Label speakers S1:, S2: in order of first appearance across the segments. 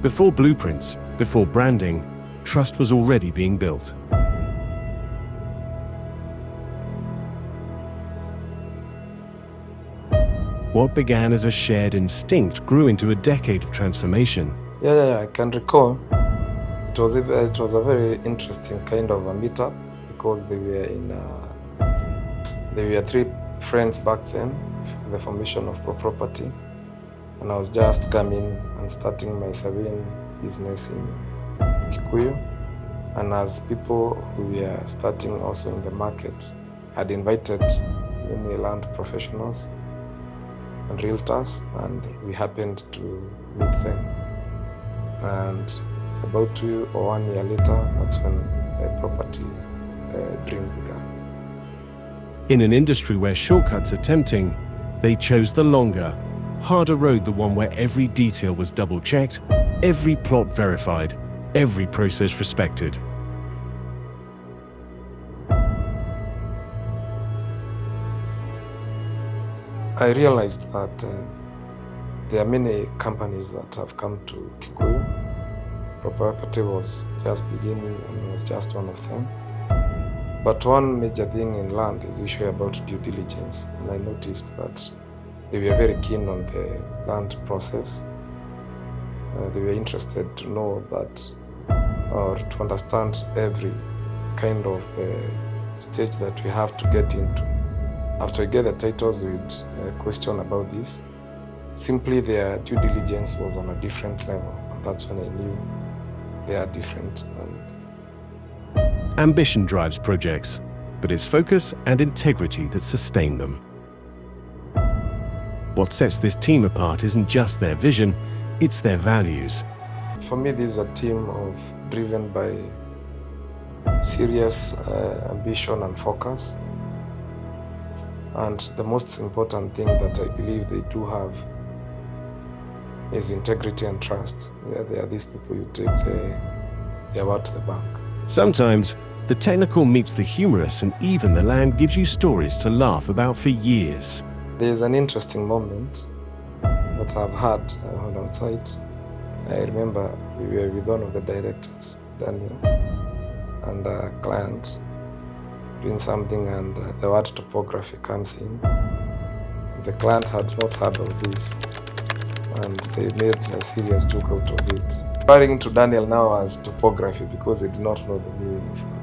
S1: Before blueprints, before branding, trust was already being built. What began as a shared instinct grew into a decade of transformation.
S2: I can recall. It was a very interesting kind of a meetup because they were three friends back then for the formation of Pro Property, and I was just coming and starting my surveying business in Kikuyu. And as people who were starting also in the market, had invited many land professionals and realtors, and we happened to meet them. And about 2 or 1 year later, that's when the property dream began.
S1: In an industry where shortcuts are tempting, they chose the longer, harder road, the one where every detail was double-checked, every plot verified, every process respected.
S2: I realized that there are many companies that have come to Kikuyu. Pro Property was just beginning and was just one of them. But one major thing in land is issue about due diligence, and I noticed that they were very keen on the land process. They were interested to know that, or to understand every kind of stage that we have to get into. After we get the titles, we'd question about this. Simply their due diligence was on a different level, and that's when I knew they are different.
S1: Ambition drives projects, but it's focus and integrity that sustain them. What sets this team apart isn't just their vision, it's their values.
S2: For me, this is a team driven by serious ambition and focus. And the most important thing that I believe they do have is integrity and trust. They are these people you take their word to the bank.
S1: Sometimes, the technical meets the humorous, and even the land gives you stories to laugh about for years.
S2: There's an interesting moment that I've had when on site. I remember we were with one of the directors, Daniel, and a client doing something, and the word topography comes in. The client had not heard of this, and they made a serious joke out of it, referring to Daniel now as topography because they did not know the meaning of that.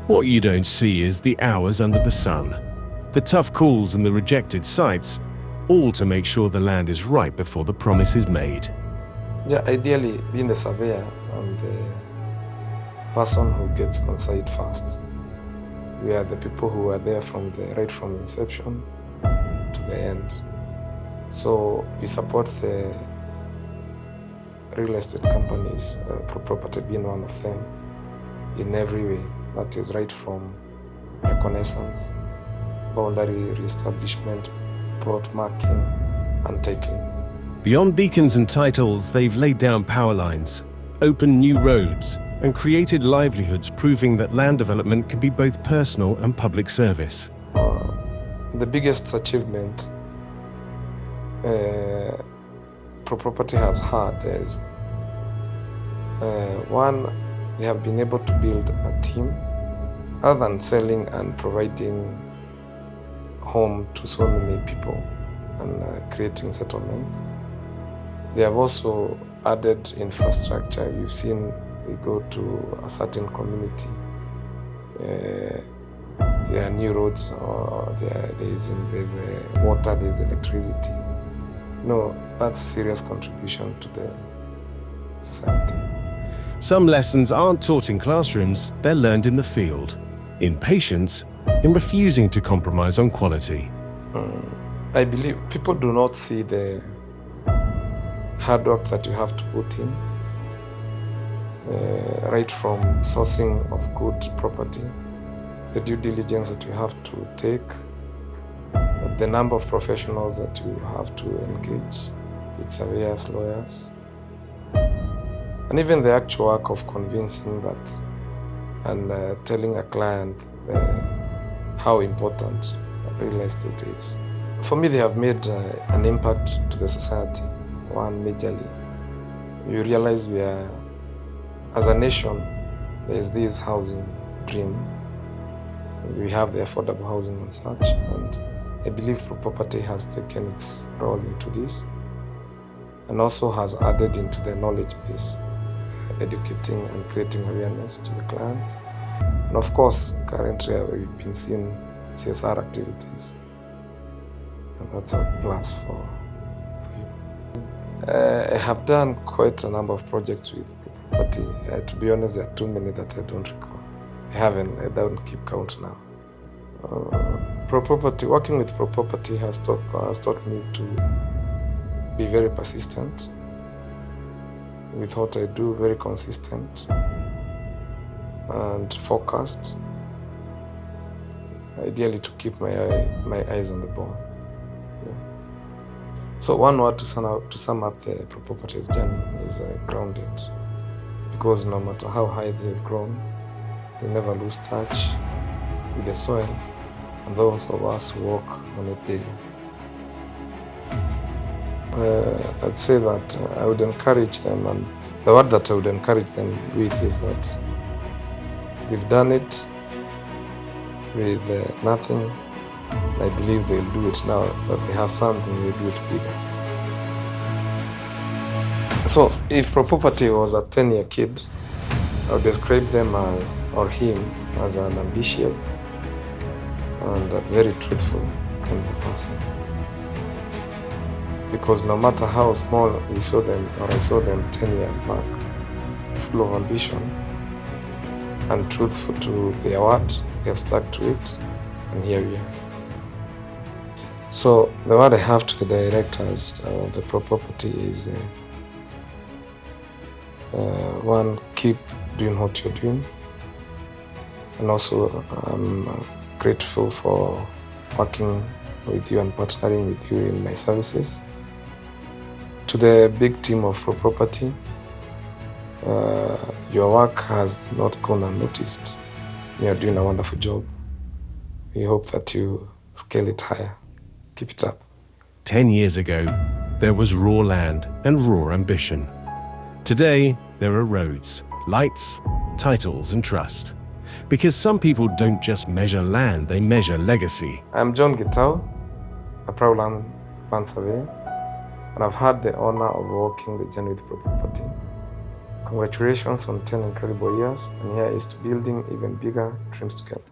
S1: What you don't see is the hours under the sun, the tough calls and the rejected sites, all to make sure the land is right before the promise is made.
S2: Yeah, ideally, being the surveyor and the person who gets on site first. We are the people who are there right from inception to the end. So we support the real estate companies, Pro Property being one of them, in every way. That is right from reconnaissance, boundary re-establishment, plot marking, and titling.
S1: Beyond beacons and titles, they've laid down power lines, opened new roads, and created livelihoods proving that land development can be both personal and public service.
S2: The biggest achievement Pro Property has had is one, they have been able to build a team. Other than selling and providing home to so many people and creating settlements, they have also added infrastructure. You've seen they go to a certain community, there are new roads, or there's water, there's electricity. No, that's a serious contribution to the society.
S1: Some lessons aren't taught in classrooms, they're learned in the field, in patience, in refusing to compromise on quality.
S2: I believe people do not see the hard work that you have to put in, right from sourcing of good property, the due diligence that you have to take, the number of professionals that you have to engage, with surveyors, lawyers, and even the actual work of convincing that and telling a client how important real estate is. For me, they have made an impact to the society, one majorly. you realize we are, as a nation, there is this housing dream. We have the affordable housing and such, and I believe property has taken its role into this and also has added into the knowledge base, educating and creating awareness to the clients. And of course, currently we've been seeing CSR activities, and that's a plus for you. I have done quite a number of projects with property. To be honest, there are too many that I don't recall. I don't keep count now. Working with property has taught me to be very persistent with what I do, very consistent and focused. Ideally, to keep my eyes on the ball. Yeah. So one word to sum up the property's journey is grounded, because no matter how high they've grown, they never lose touch with the soil and those of us who walk on it daily. I'd say that I would encourage them, and the word that I would encourage them with is that they've done it with nothing. I believe they'll do it now that they have something, they'll do it bigger. So if property was a 10-year kid, I would describe them him as an ambitious and a very truthful kind of person. Because no matter how small I saw them 10 years back, full of ambition and truthful to their word, they have stuck to it, and here we are. So the word I have to the directors of the property is one, keep doing what you're doing, and also I'm grateful for working with you and partnering with you in my services. To the big team of property, your work has not gone unnoticed. You're doing a wonderful job. We hope that you scale it higher. Keep it up.
S1: 10 years ago, there was raw land and raw ambition. Today, there are roads, lights, titles, and trust. Because some people don't just measure land, they measure legacy.
S2: I'm John Gitau, a proud land surveyor, and I've had the honor of walking the journey with property. Congratulations on 10 incredible years, and here is to building even bigger dreams together.